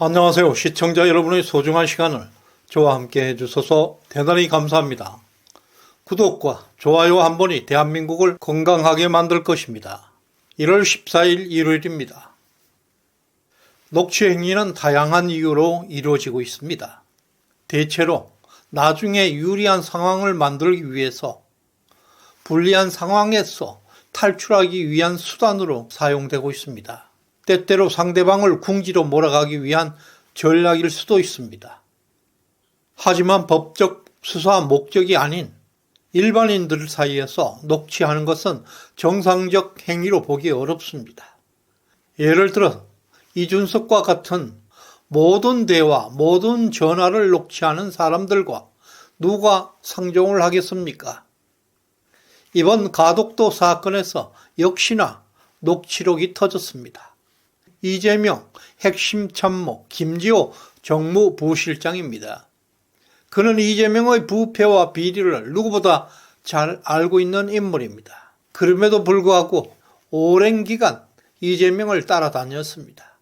안녕하세요. 시청자 여러분의 소중한 시간을 저와 함께 해주셔서 대단히 감사합니다. 구독과 좋아요 한 번이 대한민국을 건강하게 만들 것입니다. 1월 14일 일요일입니다. 녹취 행위는 다양한 이유로 이루어지고 있습니다. 대체로 나중에 유리한 상황을 만들기 위해서 불리한 상황에서 탈출하기 위한 수단으로 사용되고 있습니다. 때때로 상대방을 궁지로 몰아가기 위한 전략일 수도 있습니다. 하지만 법적 수사 목적이 아닌 일반인들 사이에서 녹취하는 것은 정상적 행위로 보기 어렵습니다. 예를 들어 이준석과 같은 모든 대화, 모든 전화를 녹취하는 사람들과 누가 상종을 하겠습니까? 이번 가덕도 사건에서 역시나 녹취록이 터졌습니다. 이재명 핵심 참모 김지호 정무부실장입니다. 그는 이재명의 부패와 비리를 누구보다 잘 알고 있는 인물입니다. 그럼에도 불구하고 오랜 기간 이재명을 따라다녔습니다.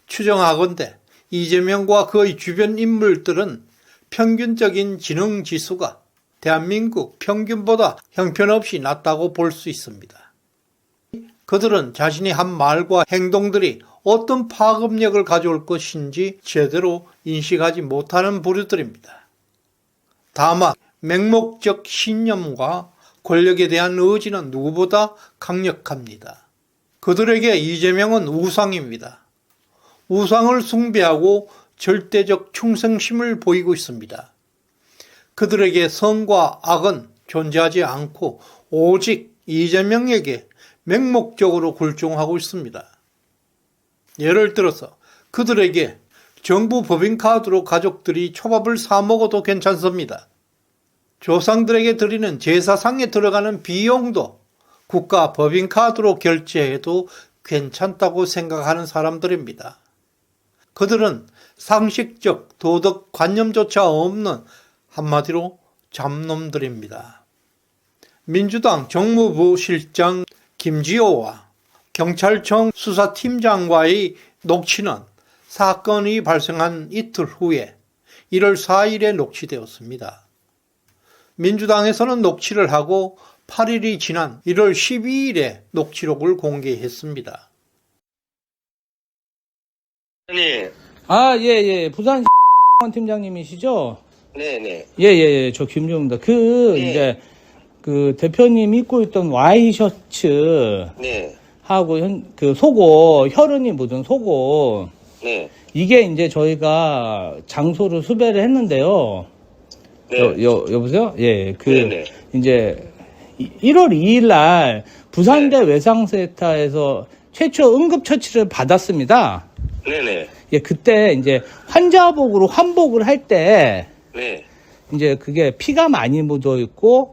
추정하건대 이재명과 그의 주변 인물들은 평균적인 지능지수가 대한민국 평균보다 형편없이 낮다고 볼 수 있습니다. 그들은 자신이 한 말과 행동들이 어떤 파급력을 가져올 것인지 제대로 인식하지 못하는 부류들입니다. 다만 맹목적 신념과 권력에 대한 의지는 누구보다 강력합니다. 그들에게 이재명은 우상입니다. 우상을 숭배하고 절대적 충성심을 보이고 있습니다. 그들에게 선과 악은 존재하지 않고 오직 이재명에게 맹목적으로 굴종하고 있습니다. 예를 들어서 그들에게 정부 법인카드로 가족들이 초밥을 사 먹어도 괜찮습니다. 조상들에게 드리는 제사상에 들어가는 비용도 국가 법인카드로 결제해도 괜찮다고 생각하는 사람들입니다. 그들은 상식적 도덕 관념조차 없는 한마디로 잡놈들입니다. 민주당 정무부실장 김지호와 경찰청 수사팀장과의 녹취는 사건이 발생한 이틀 후에 1월 4일에 녹취되었습니다. 민주당에서는 녹취를 하고 8일이 지난 1월 12일에 녹취록을 공개했습니다. 네. 예. 부산 팀장님이시죠? 네네. 예. 저 김종입니다. 네. 이제, 대표님 입고 있던 와이셔츠. 네. 하고, 속옷, 혈흔이 묻은 속옷. 네. 이게 이제 저희가 장소를 수배를 했는데요. 네. 여보세요? 예, 네네. 이제, 1월 2일 날 부산대 외상센터에서 최초 응급처치를 받았습니다. 네네. 예, 그때 이제 환자복으로 환복을 할 때, 네. 이제 그게 피가 많이 묻어 있고,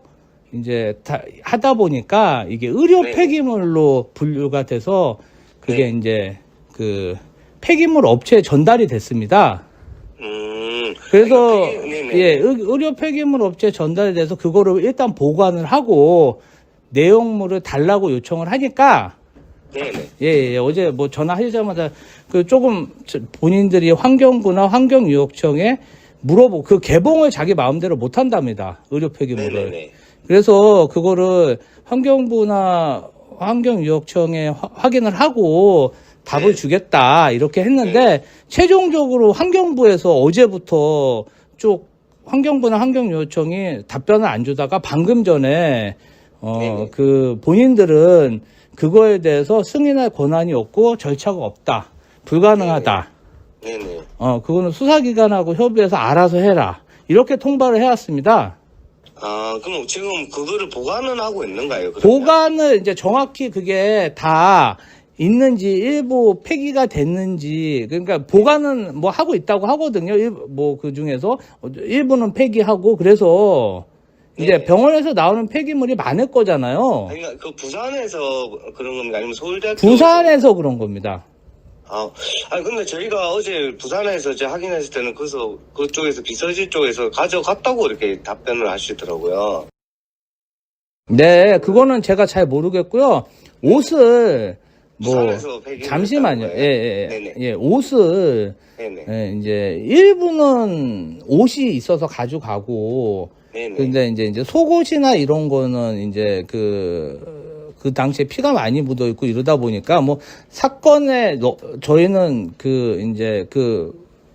이제 하다 보니까 이게 의료 네. 폐기물로 분류가 돼서 그게 네. 이제 폐기물 업체에 전달이 됐습니다. 그래서 예, 의료 폐기물 업체에 전달이 돼서 그거를 일단 보관을 하고 내용물을 달라고 요청을 하니까 네네. 예, 어제 뭐 전화하자마자 조금 본인들이 환경부나 환경유역청에 물어보고 그 개봉을 자기 마음대로 못 한답니다. 의료 폐기물을. 네네네. 그래서 그거를 환경부나 환경유역청에 확인을 하고 답을 네. 주겠다 이렇게 했는데 최종적으로 환경부에서 어제부터 쭉 환경부나 환경유역청이 답변을 안 주다가 방금 전에 본인들은 그거에 대해서 승인할 권한이 없고 절차가 없다. 불가능하다. 네네. 그거는 수사기관하고 협의해서 알아서 해라. 이렇게 통보를 해왔습니다. 그럼 지금 그거를 보관은 하고 있는가요? 그러면? 보관을 이제 정확히 그게 다 있는지 일부 폐기가 됐는지 그러니까 보관은 뭐 하고 있다고 하거든요. 뭐 그 중에서 일부는 폐기하고 그래서 이제 네. 병원에서 나오는 폐기물이 많을 거잖아요. 그러니까 그 부산에서 그런 겁니까? 아니면 서울대학교? 부산에서 그런 겁니다. 근데 저희가 어제 부산에서 확인했을 때는 그쪽에서 비서실 쪽에서 가져갔다고 이렇게 답변을 하시더라고요. 네, 그거는 제가 잘 모르겠고요. 옷을 뭐 부산에서 폐기를 잠시만요. 했다는 예, 거예요? 예, 네네. 예, 옷을 네네. 예, 이제 일부는 옷이 있어서 가져가고, 네네. 근데 이제 속옷이나 이런 거는 이제 그 당시에 피가 많이 묻어 있고 이러다 보니까 뭐 사건에 저희는 이제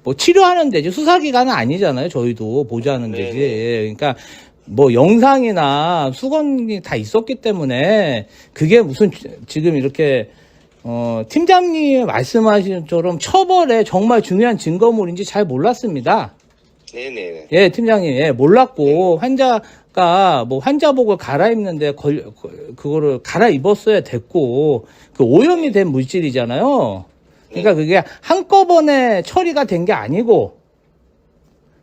뭐 치료하는 데지 수사기관은 아니잖아요. 저희도 보좌하는 네네. 데지. 예, 그러니까 뭐 영상이나 수건이 다 있었기 때문에 그게 무슨 지금 이렇게 팀장님이 말씀하신 것처럼 처벌에 정말 중요한 증거물인지 잘 몰랐습니다. 네네. 예, 팀장님, 예, 몰랐고, 환자가 뭐 환자복을 갈아입는데 그거를 갈아입었어야 됐고, 그 오염이 된 물질이잖아요. 그러니까 그게 한꺼번에 처리가 된 게 아니고,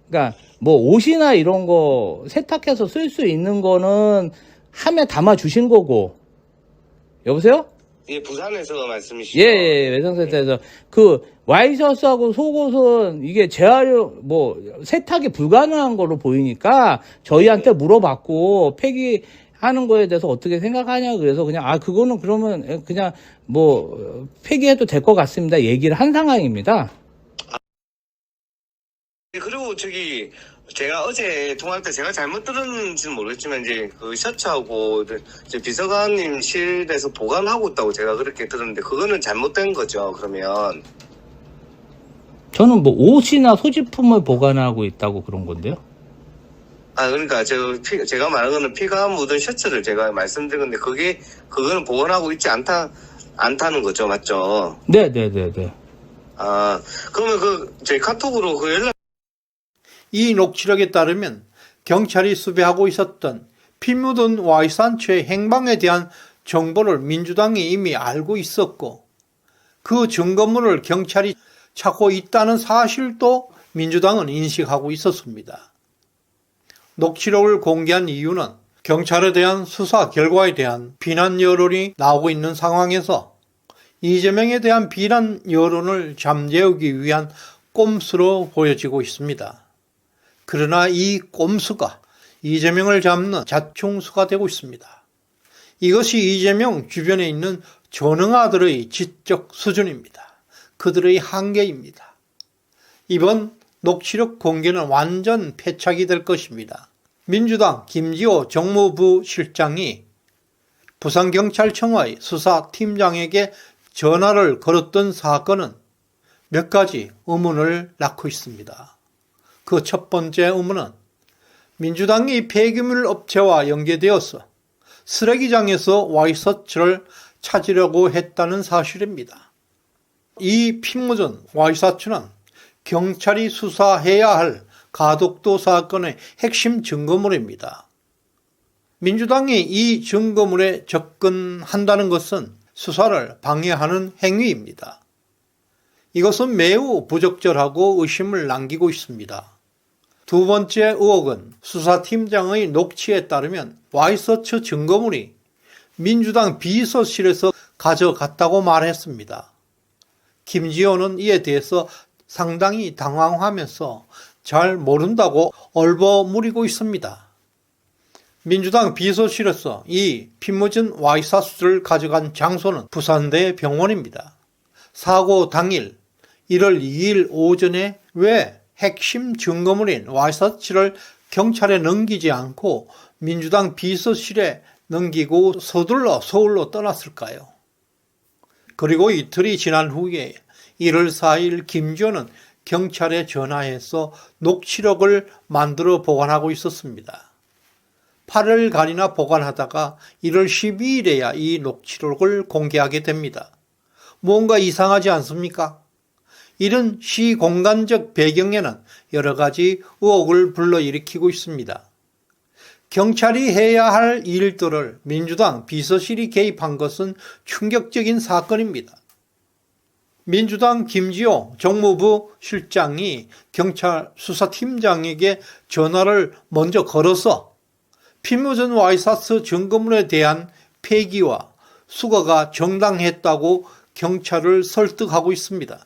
그러니까 뭐 옷이나 이런 거 세탁해서 쓸 수 있는 거는 함에 담아 주신 거고, 여보세요? 예, 부산에서 말씀이시죠? 예, 예, 외상센터에서 그 와이셔츠하고 속옷은 이게 재활용 뭐 세탁이 불가능한 걸로 보이니까 저희한테 물어봤고 폐기하는 거에 대해서 어떻게 생각하냐 그래서 그냥 그거는 그러면 그냥 뭐 폐기해도 될 것 같습니다 얘기를 한 상황입니다. 그리고 제가 어제 통화할 때 제가 잘못 들었는지는 모르겠지만 이제 그 셔츠하고 이제 비서관님 실에서 보관하고 있다고 제가 그렇게 들었는데 그거는 잘못된 거죠. 그러면 저는 뭐 옷이나 소지품을 보관하고 있다고 그런 건데요. 그러니까 제가 말한 거는 피가 묻은 셔츠를 제가 말씀드린 건데 그거는 보관하고 있지 않다는 거죠, 맞죠? 네. 그러면 제 카톡으로 그 연락. 이 녹취록에 따르면 경찰이 수배하고 있었던 피 묻은 Y산초의 행방에 대한 정보를 민주당이 이미 알고 있었고 그 증거물을 경찰이 찾고 있다는 사실도 민주당은 인식하고 있었습니다. 녹취록을 공개한 이유는 경찰에 대한 수사 결과에 대한 비난 여론이 나오고 있는 상황에서 이재명에 대한 비난 여론을 잠재우기 위한 꼼수로 보여지고 있습니다. 그러나 이 꼼수가 이재명을 잡는 자충수가 되고 있습니다. 이것이 이재명 주변에 있는 전응아들의 지적 수준입니다. 그들의 한계입니다. 이번 녹취록 공개는 완전 패착이 될 것입니다. 민주당 김지호 정무부 실장이 부산경찰청의 수사팀장에게 전화를 걸었던 사건은 몇 가지 의문을 낳고 있습니다. 그 첫 번째 의문은 민주당이 폐기물 업체와 연계되어서 쓰레기장에서 와이셔츠를 찾으려고 했다는 사실입니다. 이 피 묻은 와이셔츠는 경찰이 수사해야 할 가덕도 사건의 핵심 증거물입니다. 민주당이 이 증거물에 접근한다는 것은 수사를 방해하는 행위입니다. 이것은 매우 부적절하고 의심을 남기고 있습니다. 두 번째 의혹은 수사팀장의 녹취에 따르면 와이셔츠 증거물이 민주당 비서실에서 가져갔다고 말했습니다. 김지호는 이에 대해서 상당히 당황하면서 잘 모른다고 얼버무리고 있습니다. 민주당 비서실에서 이 피 묻은 와이셔츠를 가져간 장소는 부산대 병원입니다. 사고 당일 1월 2일 오전에 왜 핵심 증거물인 와이셔츠를 경찰에 넘기지 않고 민주당 비서실에 넘기고 서둘러 서울로 떠났을까요? 그리고 이틀이 지난 후에 1월 4일 김지호는 경찰에 전화해서 녹취록을 만들어 보관하고 있었습니다. 8일간이나 보관하다가 1월 12일에야 이 녹취록을 공개하게 됩니다. 뭔가 이상하지 않습니까? 이런 시공간적 배경에는 여러 가지 의혹을 불러일으키고 있습니다. 경찰이 해야 할 일들을 민주당 비서실이 개입한 것은 충격적인 사건입니다. 민주당 김지호 정무부 실장이 경찰 수사팀장에게 전화를 먼저 걸어서 피 묻은 와이셔츠 증거물에 대한 폐기와 수거가 정당했다고 경찰을 설득하고 있습니다.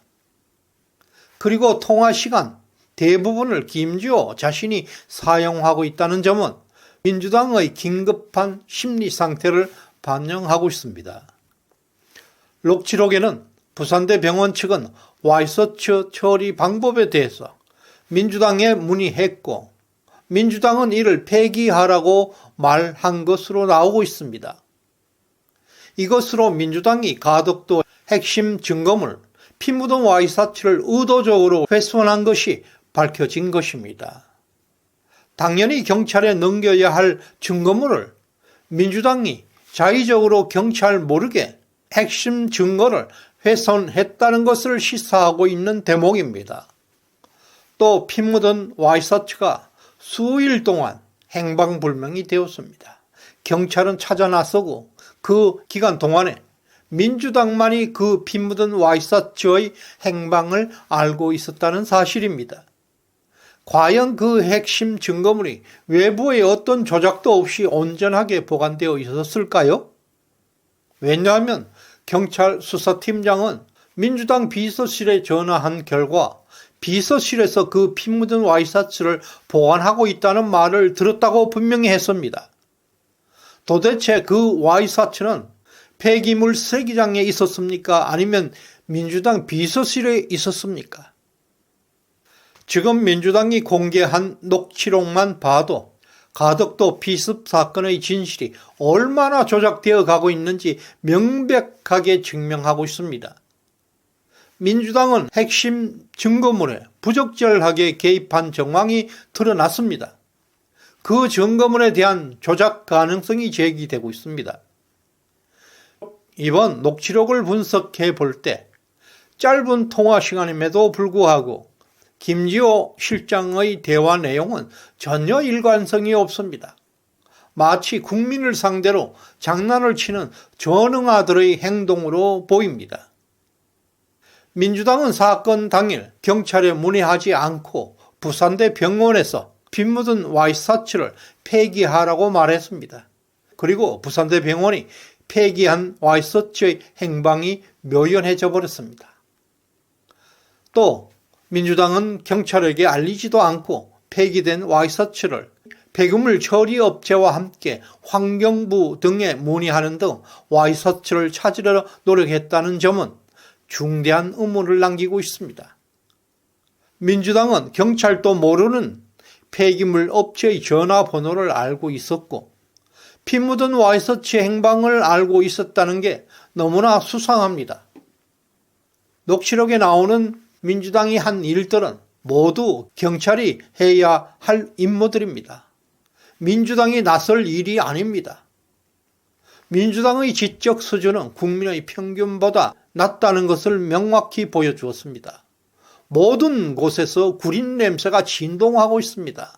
그리고 통화 시간 대부분을 김지호 자신이 사용하고 있다는 점은 민주당의 긴급한 심리 상태를 반영하고 있습니다. 녹취록에는 부산대 병원 측은 와이셔츠 처리 방법에 대해서 민주당에 문의했고 민주당은 이를 폐기하라고 말한 것으로 나오고 있습니다. 이것으로 민주당이 가덕도 핵심 증거물 피 묻은 와이셔츠를 의도적으로 훼손한 것이 밝혀진 것입니다. 당연히 경찰에 넘겨야 할 증거물을 민주당이 자의적으로 경찰 모르게 핵심 증거를 훼손했다는 것을 시사하고 있는 대목입니다. 또 피 묻은 와이셔츠가 수일 동안 행방불명이 되었습니다. 경찰은 찾아 나서고 그 기간 동안에 민주당만이 그 피 묻은 와이셔츠의 행방을 알고 있었다는 사실입니다. 과연 그 핵심 증거물이 외부의 어떤 조작도 없이 온전하게 보관되어 있었을까요? 왜냐하면 경찰 수사팀장은 민주당 비서실에 전화한 결과 비서실에서 그 피 묻은 와이셔츠를 보관하고 있다는 말을 들었다고 분명히 했습니다. 도대체 그 와이셔츠는 폐기물 쓰레기장에 있었습니까? 아니면 민주당 비서실에 있었습니까? 지금 민주당이 공개한 녹취록만 봐도 가덕도 피습 사건의 진실이 얼마나 조작되어 가고 있는지 명백하게 증명하고 있습니다. 민주당은 핵심 증거물에 부적절하게 개입한 정황이 드러났습니다. 그 증거물에 대한 조작 가능성이 제기되고 있습니다. 이번 녹취록을 분석해 볼 때 짧은 통화 시간임에도 불구하고 김지호 실장의 대화 내용은 전혀 일관성이 없습니다. 마치 국민을 상대로 장난을 치는 전응아들의 행동으로 보입니다. 민주당은 사건 당일 경찰에 문의하지 않고 부산대 병원에서 피 묻은 와이셔츠를 폐기하라고 말했습니다. 그리고 부산대 병원이 폐기한 와이셔츠의 행방이 묘연해져 버렸습니다. 또 민주당은 경찰에게 알리지도 않고 폐기된 와이셔츠를 폐기물 처리 업체와 함께 환경부 등에 문의하는 등 와이셔츠를 찾으려 노력했다는 점은 중대한 의문을 남기고 있습니다. 민주당은 경찰도 모르는 폐기물 업체의 전화번호를 알고 있었고 피 묻은 와이셔츠 행방을 알고 있었다는 게 너무나 수상합니다. 녹취록에 나오는 민주당이 한 일들은 모두 경찰이 해야 할 임무들입니다. 민주당이 나설 일이 아닙니다. 민주당의 지적 수준은 국민의 평균보다 낮다는 것을 명확히 보여주었습니다. 모든 곳에서 구린 냄새가 진동하고 있습니다.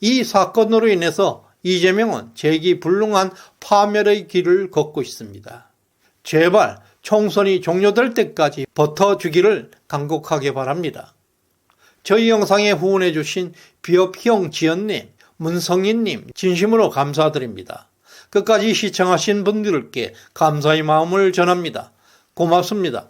이 사건으로 인해서 이재명은 재기불능한 파멸의 길을 걷고 있습니다. 제발 총선이 종료될 때까지 버텨주기를 간곡하게 바랍니다. 저희 영상에 후원해 주신 비업형 지연님, 문성인님 진심으로 감사드립니다. 끝까지 시청하신 분들께 감사의 마음을 전합니다. 고맙습니다.